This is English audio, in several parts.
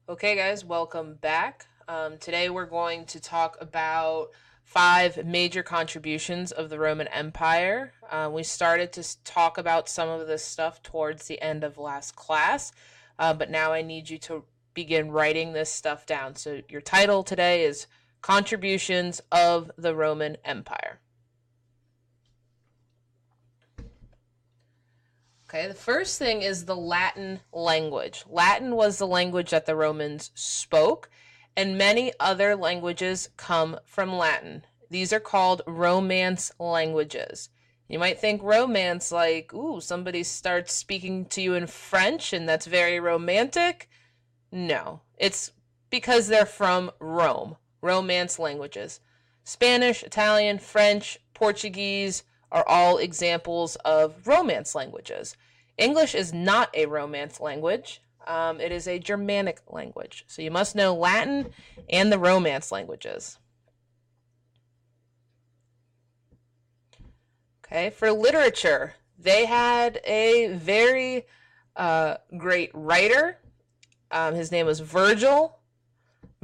Okay, guys, welcome back. Today we're going to talk about five major contributions of the Roman Empire. We started to talk about some of this stuff towards the end of last class, but now I need you to begin writing this stuff down. So your title today is Contributions of the Roman Empire. Okay, the first thing is the Latin language. Latin was the language that the Romans spoke, and many other languages come from Latin. These are called Romance languages. You might think romance like, ooh, somebody starts speaking to you in French and that's very romantic. No, it's because they're from Rome. Romance languages. Spanish, Italian, French, Portuguese are all examples of Romance languages. English is not a Romance language. It is a Germanic language. So you must know Latin and the Romance languages. Okay, for literature, they had a very great writer. His name was Virgil.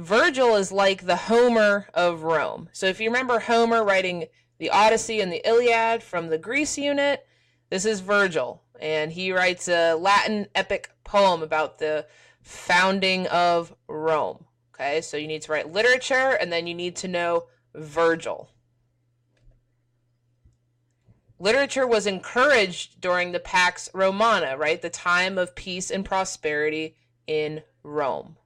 Virgil is like the Homer of Rome. So if you remember Homer writing the Odyssey and the Iliad from the Greece unit, this is Virgil. And he writes a Latin epic poem about the founding of Rome. Okay, so you need to write literature and then you need to know Virgil. Literature was encouraged during the Pax Romana, right? The time of peace and prosperity in Rome.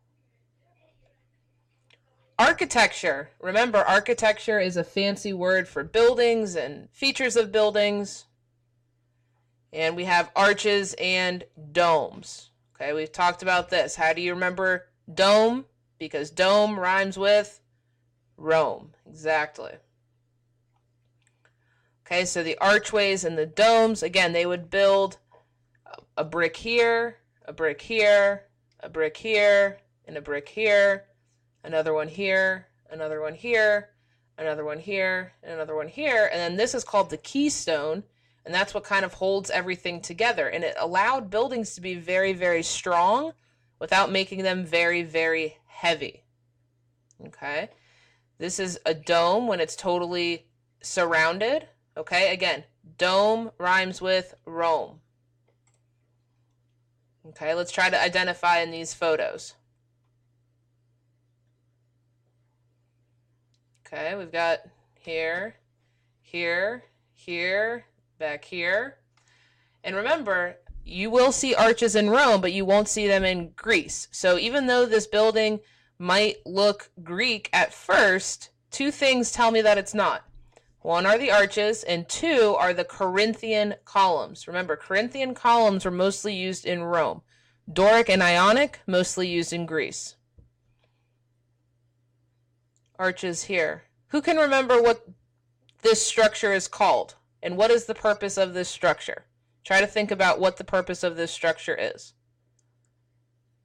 Architecture. Remember, architecture is a fancy word for buildings and features of buildings. And we have arches and domes. Okay, we've talked about this. How do you remember dome? Because dome rhymes with Rome. Exactly. Okay, so the archways and the domes, again, they would build a brick here, a brick here, a brick here, and a brick here, another one here, another one here, another one here, and another one here. And then this is called the keystone, and that's what kind of holds everything together. And it allowed buildings to be very, very strong without making them very, very heavy. Okay, this is a dome when it's totally surrounded. Okay, again, dome rhymes with Rome. Okay, let's try to identify in these photos. Okay, we've got here, here, here, back here. And remember, you will see arches in Rome, but you won't see them in Greece. So even though this building might look Greek at first, two things tell me that it's not. One are the arches, and two are the Corinthian columns. Remember, Corinthian columns were mostly used in Rome. Doric and Ionic, mostly used in Greece. Arches here. Who can remember what this structure is called? And what is the purpose of this structure? Try to think about what the purpose of this structure is.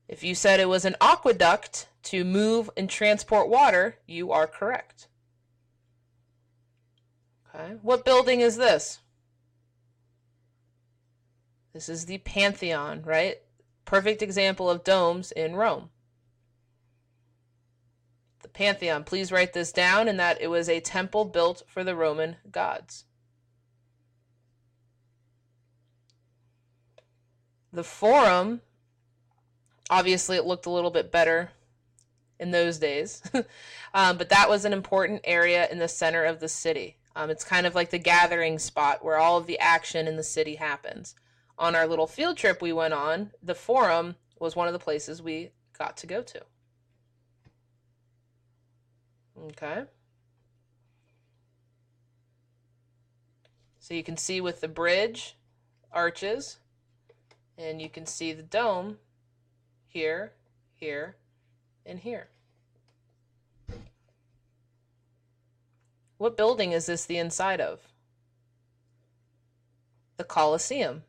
If you said it was an aqueduct to move and transport water, you are correct. Okay, what building is this? This is the Pantheon, right? Perfect example of domes in Rome. The Pantheon, please write this down, and that it was a temple built for the Roman gods. The Forum, obviously it looked a little bit better in those days, but that was an important area in the center of the city. It's kind of like the gathering spot where all of the action in the city happens. On our little field trip we went on, the Forum was one of the places we got to go to. Okay. So you can see with the bridge, arches, and you can see the dome here, here, and here. What building is this the inside of? The Colosseum.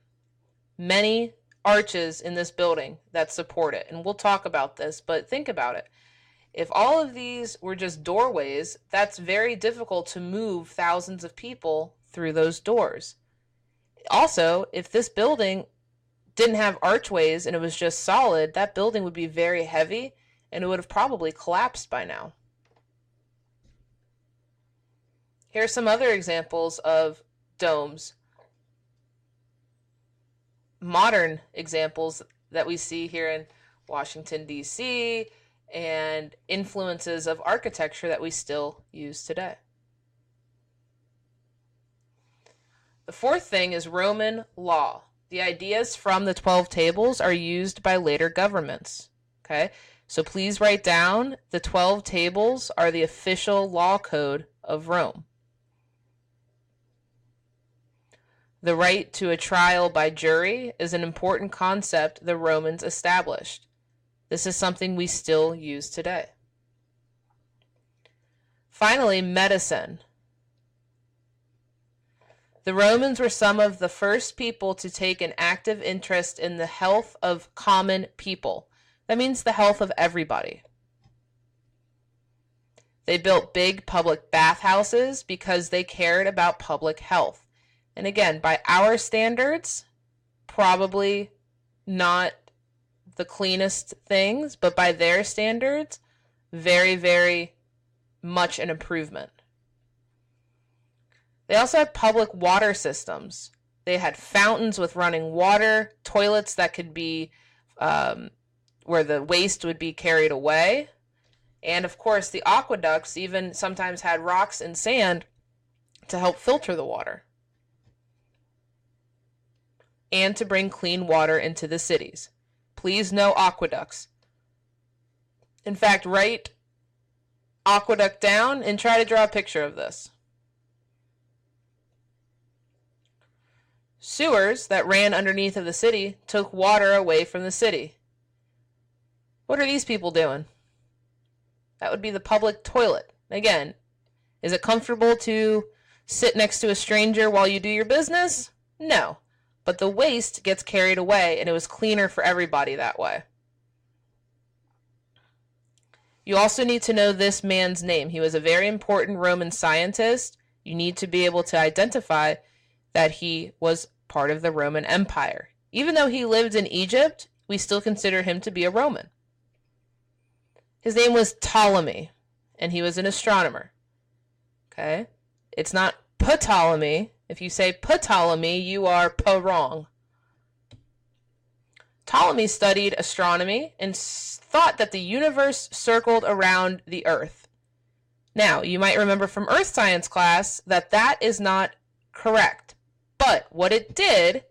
Many arches in this building that support it, and we'll talk about this, but think about it. If all of these were just doorways, that's very difficult to move thousands of people through those doors. Also, if this building didn't have archways and it was just solid, that building would be very heavy and it would have probably collapsed by now. Here are some other examples of domes. Modern examples that we see here in Washington, D.C., and influences of architecture that we still use today. The fourth thing is Roman law. The ideas from the 12 tables are used by later governments. Okay, so please write down the 12 tables are the official law code of Rome. The right to a trial by jury is an important concept the Romans established. This is something we still use today. Finally, medicine. The Romans were some of the first people to take an active interest in the health of common people. That means the health of everybody. They built big public bathhouses because they cared about public health. And again, by our standards, probably not the cleanest things, but by their standards, very, very much an improvement. They also had public water systems. They had fountains with running water, toilets that could be where the waste would be carried away. And of course, the aqueducts even sometimes had rocks and sand to help filter the water and to bring clean water into the cities. Please no aqueducts. In fact, write aqueduct down and try to draw a picture of this. Sewers that ran underneath of the city took water away from the city. What are these people doing? That would be the public toilet. Again, is it comfortable to sit next to a stranger while you do your business? No. But the waste gets carried away, and it was cleaner for everybody that way. You also need to know this man's name. He was a very important Roman scientist. You need to be able to identify that he was part of the Roman Empire. Even though he lived in Egypt, we still consider him to be a Roman. His name was Ptolemy, and he was an astronomer. Okay? It's not Ptolemy. If you say Ptolemy, you are wrong. Ptolemy studied astronomy and thought that the universe circled around the Earth. Now, you might remember from Earth Science class that that is not correct. But what it did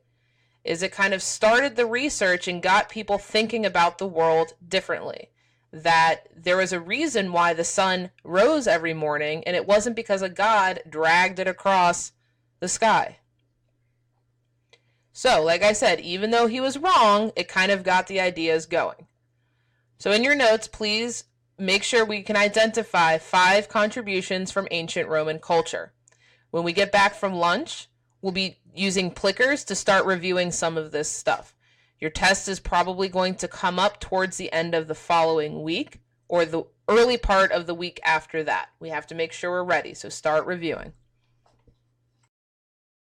is it kind of started the research and got people thinking about the world differently. That there was a reason why the sun rose every morning, and it wasn't because a god dragged it across the sky. So, like I said, even though he was wrong, it kind of got the ideas going. So in your notes, please make sure we can identify 5 contributions from ancient Roman culture. When we get back from lunch, we'll be using Plickers to start reviewing some of this stuff. Your test is probably going to come up towards the end of the following week or the early part of the week after that. We have to make sure we're ready, so start reviewing.